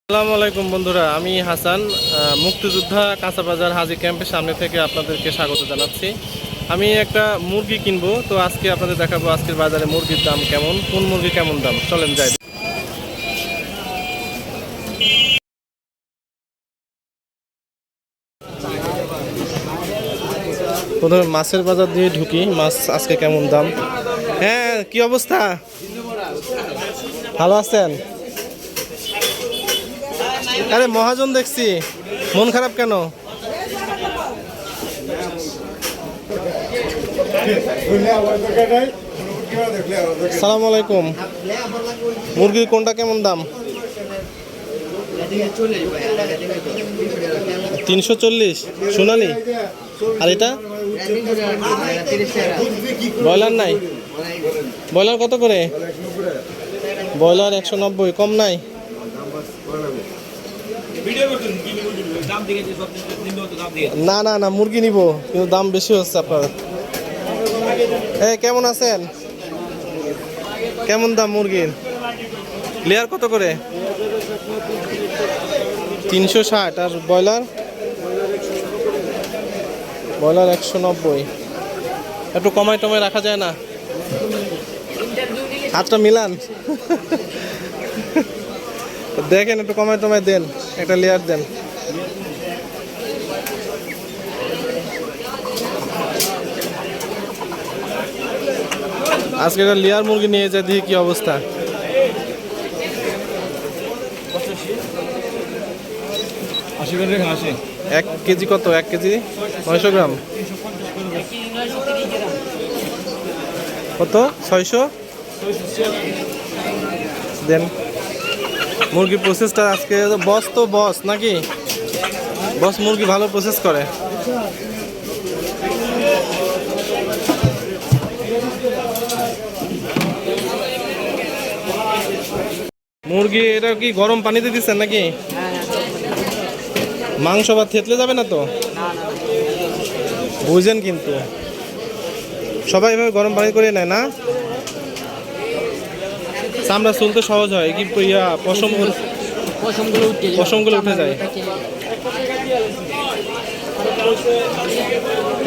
আসসালামু আলাইকুম বন্ধুরা, আমি হাসান মুক্তিযোদ্ধা কাঁচা বাজার হাজি ক্যাম্পের সামনে থেকে আপনাদেরকে স্বাগত জানাচ্ছি। আমি একটা মুরগি কিনবো, তো আজকে আপনাদের দেখাবো আজকের বাজারে মুরগির দাম কেমন, কোন মুরগি কেমন দাম। চলেন যাই। প্রথমে মাছের বাজার দিয়ে ঢুকি, মাছ আজকে কেমন দাম। হ্যাঁ, কি অবস্থা? ভালো আছেন? আরে মহাজন দেখছি, মন খারাপ কেন? সালাম আলাইকুম। মুরগির কোনটা কেমন দাম? 340 সোনালি। আর এটা ব্রয়লার নাই? ব্রয়লার কত করে? ব্রয়লার 190, কম নাই? না না না, মুরগি নিব, কিন্তু দাম বেশি হচ্ছে আপনার। কেমন আছেন? কেমন দাম মুরগির? লেয়ার কত করে? 360। আর ব্রয়লার? ব্রয়লার 190। একটু কমায় টমায় রাখা যায় না? হাতটা মিলান। দেখেন, একটু কমায় টমায় দেন, একটা লেয়ার দেন। আজকে একটা লেয়ার মুরগি নিয়ে যায়, দেখি কি অবস্থা। এক কেজি কত? 1 কেজি 900 গ্রাম কত? 600 দেন। মুরগি প্রসেসটা আজকে বস, তো বস নাকি? বস মুরগি ভালো প্রসেস করে। মুরগি এটা কি গরম পানিতে দিচ্ছেন নাকি? মাংস বা থেতলে যাবে না তো? বুঝেন, কিন্তু সবাই এভাবে গরম পানি করে নেয় না? চামড়া চুলতে সহজ হয় কি? পশমগুলো উঠে যায়।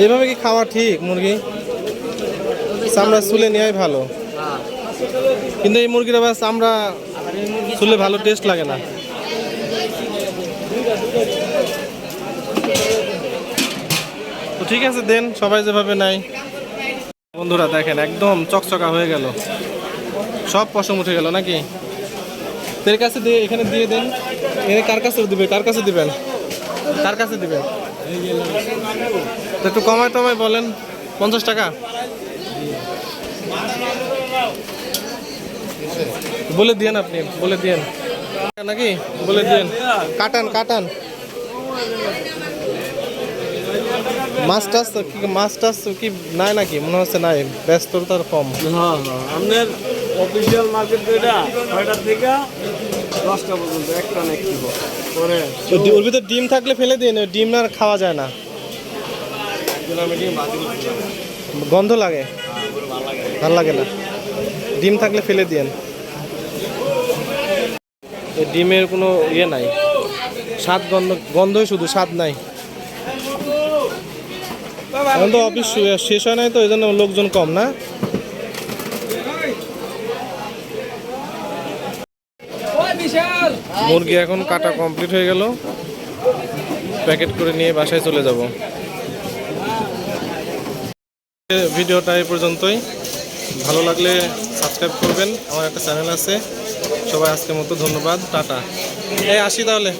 এভাবে কি খাওয়া ঠিক? মুরগি চামড়া চুলে নেওয়াই ভালো, কিন্তু এই মুরগির আবার চামড়া চুলে ভালো টেস্ট লাগে না। তো ঠিক আছে, দেন, সবাই যেভাবে নাই। বন্ধুরা দেখেন, একদম চকচকা হয়ে গেল, সব পশম উঠে গেল নাকি? এর কাছে দিয়ে, এখানে দিয়ে দেন। এখানে কার কাছে দিবে? কার কাছে দিবেন? কার কাছে দিবেন? একটু কমায় টমায় বলেন। 50 টাকা বলে দিয়েন, আপনি বলে দিয়েন নাকি? বলে দিয়েন, কাটান কাটান। মাছ টাছ কি নাই নাকি? মনে হচ্ছে নাই, ব্যস্ততার কম। আপনার অফিসিয়াল মার্কেট এটা 6টা থেকে 10টা পর্যন্ত একটা না কি করে। ওর ভিতরে ডিম থাকলে ফেলে দিন, ডিম আর খাওয়া যায় না, গন্ধ লাগে, ভাল লাগে না। ডিম থাকলে ফেলে দিন, ডিমের কোনো ইয়ে নাই, স্বাদ গন্ধই শুধু, স্বাদ নাই। এখন তো অফিস শেষ হয় নাই, তো এই জন্য লোকজন কম না? মুরগি এখন কাটা কমপ্লিট হয়ে গেল, প্যাকেট করে নিয়ে বাসায় চলে যাব। ভিডিওটা এই পর্যন্তই। ভালো লাগলে সাবস্ক্রাইব করবেন, আমার একটা চ্যানেল আছে। সবাই আজকের মতো ধন্যবাদ, টাটা। আসি তাহলে।